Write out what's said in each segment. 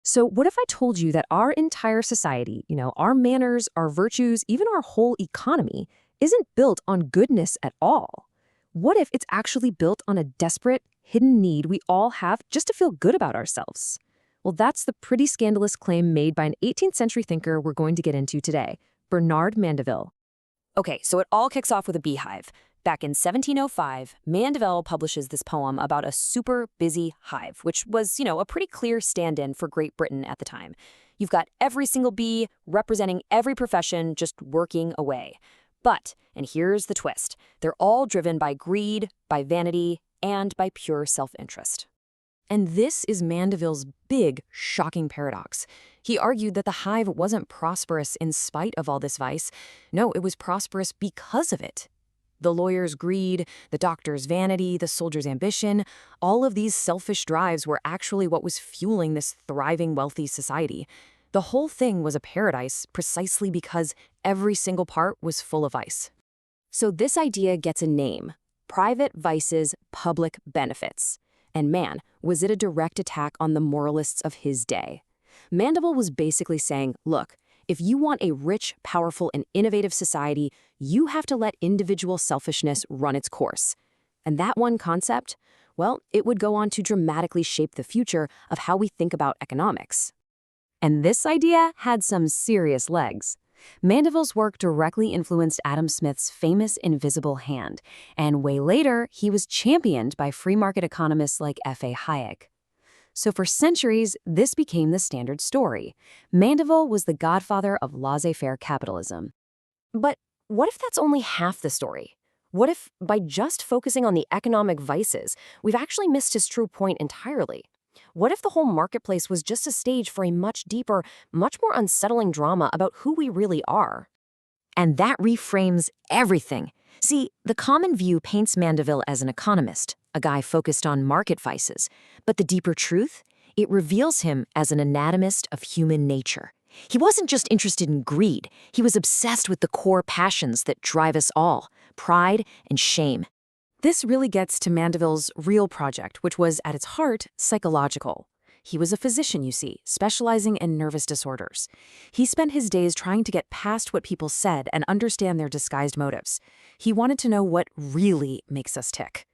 So what if I told you that our entire society, our manners, our virtues, even our whole economy, isn't built on goodness at all? What if it's actually built on a desperate, hidden need we all have just to feel good about ourselves? Well, that's the pretty scandalous claim made by an 18th century thinker we're going to get into today, Bernard Mandeville. Okay, so it all kicks off with a beehive. Back in 1705, Mandeville publishes this poem about a super busy hive, which was, a pretty clear stand-in for Great Britain at the time. You've got every single bee representing every profession just working away. But, and here's the twist, they're all driven by greed, by vanity, and by pure self-interest. And this is Mandeville's big, shocking paradox. He argued that the hive wasn't prosperous in spite of all this vice. No, it was prosperous because of it. The lawyer's greed, the doctor's vanity, the soldier's ambition, all of these selfish drives were actually what was fueling this thriving, wealthy society. The whole thing was a paradise precisely because every single part was full of vice. So this idea gets a name: private vices, public benefits. And man, was it a direct attack on the moralists of his day. Mandeville was basically saying, look, if you want a rich, powerful, and innovative society, you have to let individual selfishness run its course. And that one concept, well, it would go on to dramatically shape the future of how we think about economics. And this idea had some serious legs. Mandeville's work directly influenced Adam Smith's famous invisible hand, and way later, he was championed by free market economists like F.A. Hayek. So for centuries, this became the standard story. Mandeville was the godfather of laissez-faire capitalism. But what if that's only half the story? What if, by just focusing on the economic vices, we've actually missed his true point entirely? What if the whole marketplace was just a stage for a much deeper, much more unsettling drama about who we really are? And that reframes everything. See, the common view paints Mandeville as an economist, a guy focused on market vices. But the deeper truth? It reveals him as an anatomist of human nature. He wasn't just interested in greed. He was obsessed with the core passions that drive us all: pride and shame. This really gets to Mandeville's real project, which was, at its heart, psychological. He was a physician, you see, specializing in nervous disorders. He spent his days trying to get past what people said and understand their disguised motives. He wanted to know what really makes us tick.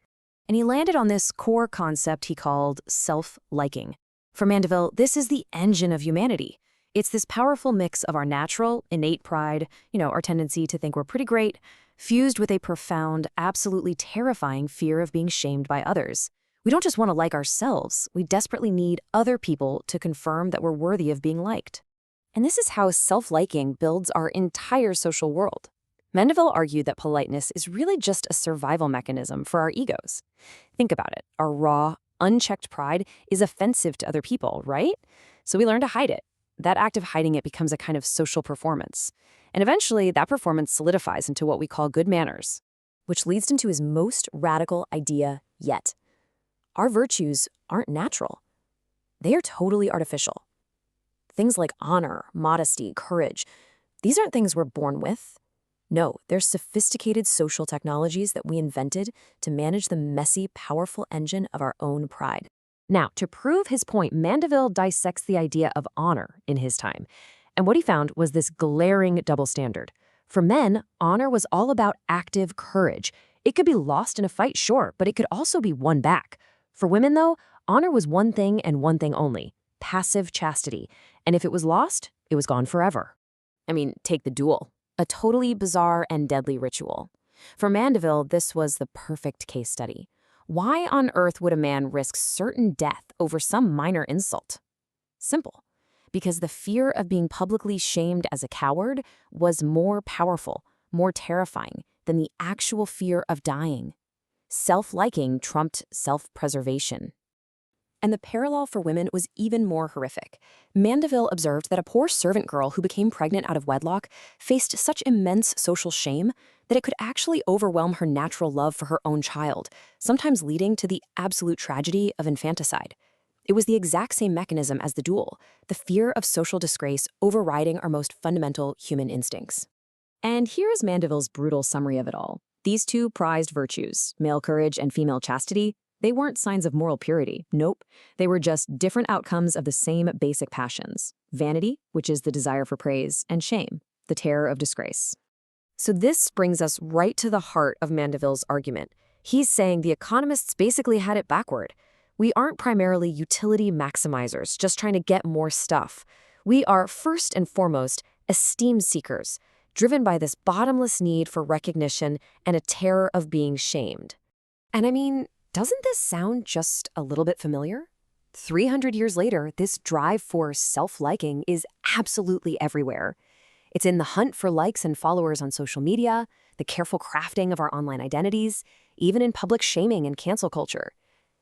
And he landed on this core concept he called self-liking. For Mandeville, this is the engine of humanity. It's this powerful mix of our natural, innate pride, our tendency to think we're pretty great, fused with a profound, absolutely terrifying fear of being shamed by others. We don't just want to like ourselves, we desperately need other people to confirm that we're worthy of being liked. And this is how self-liking builds our entire social world. Mandeville argued that politeness is really just a survival mechanism for our egos. Think about it. Our raw, unchecked pride is offensive to other people, right? So we learn to hide it. That act of hiding it becomes a kind of social performance. And eventually, that performance solidifies into what we call good manners, which leads into his most radical idea yet. Our virtues aren't natural. They are totally artificial. Things like honor, modesty, courage, these aren't things we're born with. No, they're sophisticated social technologies that we invented to manage the messy, powerful engine of our own pride. Now, to prove his point, Mandeville dissects the idea of honor in his time. And what he found was this glaring double standard. For men, honor was all about active courage. It could be lost in a fight, sure, but it could also be won back. For women, though, honor was one thing and one thing only: passive chastity. And if it was lost, it was gone forever. I mean, take the duel. A totally bizarre and deadly ritual. For Mandeville, this was the perfect case study. Why on earth would a man risk certain death over some minor insult? Simple. Because the fear of being publicly shamed as a coward was more powerful, more terrifying than the actual fear of dying. Self-liking trumped self-preservation. And the parallel for women was even more horrific. Mandeville observed that a poor servant girl who became pregnant out of wedlock faced such immense social shame that it could actually overwhelm her natural love for her own child, sometimes leading to the absolute tragedy of infanticide. It was the exact same mechanism as the duel, the fear of social disgrace overriding our most fundamental human instincts. And here is Mandeville's brutal summary of it all. These two prized virtues, male courage and female chastity, They weren't signs of moral purity. Nope. They were just different outcomes of the same basic passions. Vanity, which is the desire for praise, and shame, the terror of disgrace. So this brings us right to the heart of Mandeville's argument. He's saying the economists basically had it backward. We aren't primarily utility maximizers, just trying to get more stuff. We are, first and foremost, esteem seekers, driven by this bottomless need for recognition and a terror of being shamed. And I mean, doesn't this sound just a little bit familiar? 300 years later, this drive for self-liking is absolutely everywhere. It's in the hunt for likes and followers on social media, the careful crafting of our online identities, even in public shaming and cancel culture.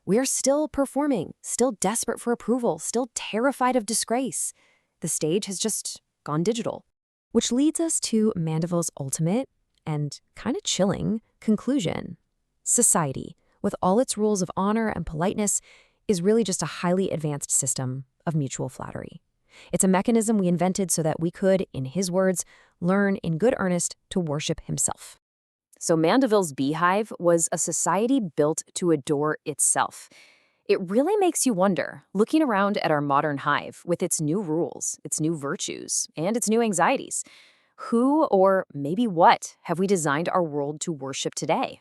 We are still performing, still desperate for approval, still terrified of disgrace. The stage has just gone digital. Which leads us to Mandeville's ultimate and kind of chilling conclusion. Society, with all its rules of honor and politeness, is really just a highly advanced system of mutual flattery. It's a mechanism we invented so that we could, in his words, learn in good earnest to worship himself. So Mandeville's beehive was a society built to adore itself. It really makes you wonder, looking around at our modern hive with its new rules, its new virtues, and its new anxieties, who or maybe what have we designed our world to worship today?